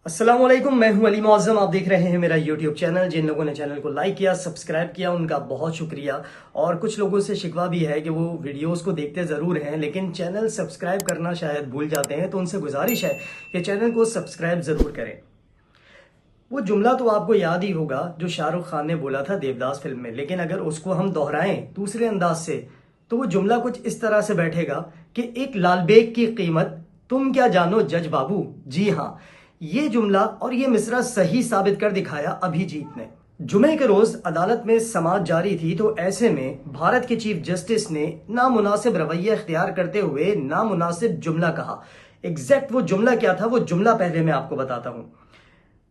अस्सलाम वालेकुम, मैं हूं अली मौज़म। आप देख रहे हैं मेरा यूट्यूब चैनल। जिन लोगों ने चैनल को लाइक किया, सब्सक्राइब किया, उनका बहुत शुक्रिया। और कुछ लोगों से शिकवा भी है कि वो वीडियोस को देखते ज़रूर हैं लेकिन चैनल सब्सक्राइब करना शायद भूल जाते हैं, तो उनसे गुजारिश है कि चैनल को सब्सक्राइब ज़रूर करें। वो जुमला तो आपको याद ही होगा जो शाहरुख खान ने बोला था देवदास फिल्म में, लेकिन अगर उसको हम दोहराएं दूसरे अंदाज से तो वो जुमला कुछ इस तरह से बैठेगा कि एक लालबेग की कीमत तुम क्या जानो जज बाबू। जी हाँ, ये जुमला और ये मिसरा सही साबित कर दिखाया अभिजीत ने। जुमे के रोज अदालत में समाअत जारी थी, तो ऐसे में भारत के चीफ जस्टिस ने नामुनासिब रवैया इख्तियार करते हुए नामुनासिब जुमला कहा। एग्जैक्ट वो जुमला क्या था, वो जुमला पहले मैं आपको बताता हूं।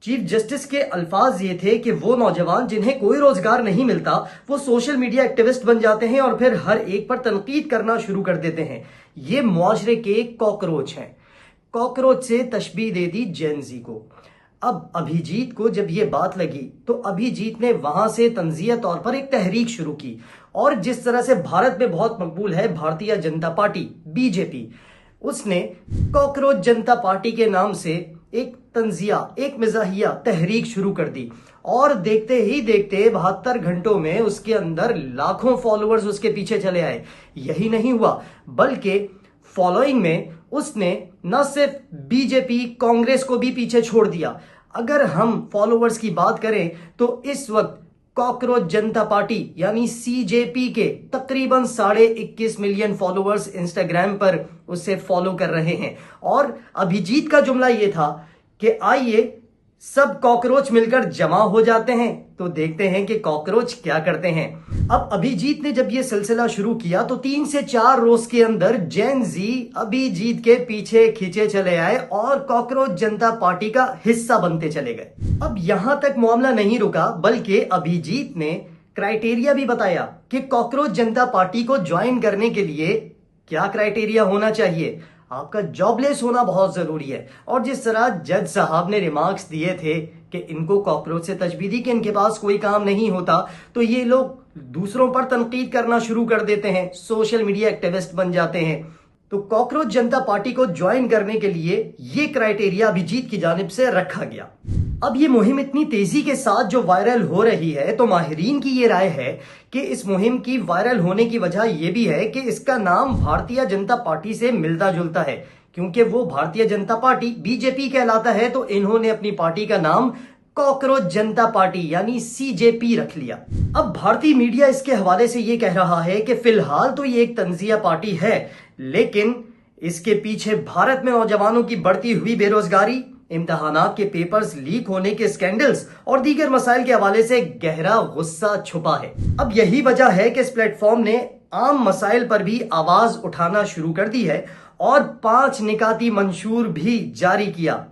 चीफ जस्टिस के अल्फाज ये थे कि वो नौजवान जिन्हें कोई रोजगार नहीं मिलता वो सोशल मीडिया एक्टिविस्ट बन जाते हैं और फिर हर एक पर तनकीद करना शुरू कर देते हैं। ये मुआशरे के कॉकरोच हैं। कॉकरोच से तशबीह दे दी जेनजी को। अब अभिजीत को जब ये बात लगी तो अभिजीत ने वहां से तंजिया तौर पर एक तहरीक शुरू की। और जिस तरह से भारत में बहुत मकबूल है भारतीय जनता पार्टी बीजेपी, उसने कॉकरोच जनता पार्टी के नाम से एक तंजिया, एक मिजाहिया तहरीक शुरू कर दी। और देखते ही देखते 72 घंटों में उसके अंदर लाखों फॉलोअर्स उसके पीछे चले आए। यही नहीं हुआ बल्कि फॉलोइंग में उसने न सिर्फ बीजेपी कांग्रेस को भी पीछे छोड़ दिया। अगर हम फॉलोअर्स की बात करें तो इस वक्त कॉकरोच जनता पार्टी यानी सीजेपी के तकरीबन 21.5 मिलियन फॉलोअर्स इंस्टाग्राम पर उसे फॉलो कर रहे हैं। और अभिजीत का जुमला यह था कि आइए सब कॉकरोच मिलकर जमा हो जाते हैं तो देखते हैं कि कॉकरोच क्या करते हैं। अब अभिजीत ने जब यह सिलसिला शुरू किया तो 3 से 4 रोज के अंदर जेन जी अभिजीत के पीछे खींचे चले आए और कॉकरोच जनता पार्टी का हिस्सा बनते चले गए। अब यहां तक मामला नहीं रुका बल्कि अभिजीत ने क्राइटेरिया भी बताया कि कॉकरोच जनता पार्टी को ज्वाइन करने के लिए क्या क्राइटेरिया होना चाहिए। आपका जॉबलेस होना बहुत जरूरी है। और जिस तरह जज साहब ने रिमार्क्स दिए थे कि इनको कॉकरोच से तशबीह दी कि इनके पास कोई काम नहीं होता, तो ये लोग दूसरों पर तनकीद करना शुरू कर देते हैं, सोशल मीडिया एक्टिविस्ट बन जाते हैं। तो कॉकरोच जनता पार्टी को ज्वाइन करने के लिए ये क्राइटेरिया अभिजीत की जानिब से रखा गया। अब ये मुहिम इतनी तेजी के साथ जो वायरल हो रही है, तो माहिरीन की ये राय है कि इस मुहिम की वायरल होने की वजह यह भी है कि इसका नाम भारतीय जनता पार्टी से मिलता जुलता है। क्योंकि वो भारतीय जनता पार्टी बीजेपी कहलाता है, तो इन्होंने अपनी पार्टी का नाम कॉकरोच जनता पार्टी यानी सीजेपी रख लिया। अब भारतीय मीडिया इसके हवाले से ये कह रहा है कि फिलहाल तो ये एक तंजिया पार्टी है, लेकिन इसके पीछे भारत में नौजवानों की बढ़ती हुई बेरोजगारी, इम्तिहानात के पेपर्स लीक होने के स्कैंडल्स और दीगर मसाइल के हवाले से गहरा गुस्सा छुपा है। अब यही वजह है कि इस प्लेटफॉर्म ने आम मसाइल पर भी आवाज उठाना शुरू कर दी है और 5 निकाती मंशूर भी जारी किया।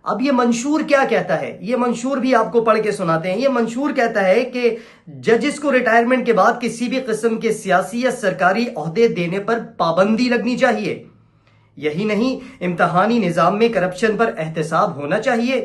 अब ये मंशूर क्या कहता है, ये मंशूर भी आपको पढ़ के सुनाते हैं। ये मंशूर कहता है कि जजेस को रिटायरमेंट के बाद किसी भी किस्म के सियासी या सरकारी ओहदे देने पर पाबंदी लगनी चाहिए। यही नहीं, इम्तिहानी निजाम में करप्शन पर एहतसाब होना चाहिए।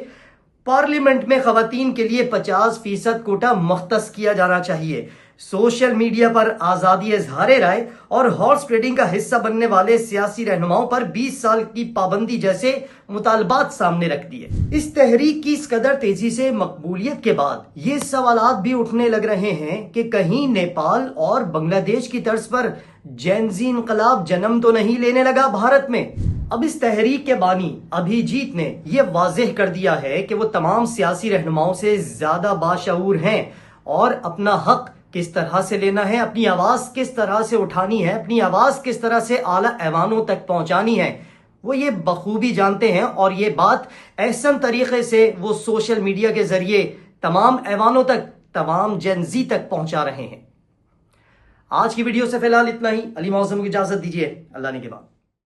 पार्लियामेंट में खवातीन के लिए 50% कोटा मुख्तस किया जाना चाहिए। सोशल मीडिया पर आजादी इजहार राय और हॉर्स ट्रेडिंग का हिस्सा बनने वाले सियासी रहनुमाओं पर 20 साल की पाबंदी जैसे मुतालबात सामने रख दिए। इस तहरीक की इस कदर तेजी से मकबूलियत के बाद ये सवालात भी उठने लग रहे हैं कि कहीं नेपाल और बांग्लादेश की तर्ज पर जेनजी इनकलाब जन्म तो नहीं लेने लगा भारत में। अब इस तहरीक के बानी अभिजीत ने यह वाज़ेह कर दिया है कि वो तमाम सियासी रहनुमाओं से ज्यादा बाशऊर हैं और अपना हक किस तरह से लेना है, अपनी आवाज किस तरह से उठानी है, अपनी आवाज किस तरह से आला ऐवानों तक पहुंचानी है, वो ये बखूबी जानते हैं। और ये बात ऐसन तरीके से वो सोशल मीडिया के जरिए तमाम ऐवानों तक, तमाम जेनजी तक पहुंचा रहे हैं। आज की वीडियो से फिलहाल इतना ही। अली मौसम की इजाजत दीजिए, अल्लाह ने के बाद।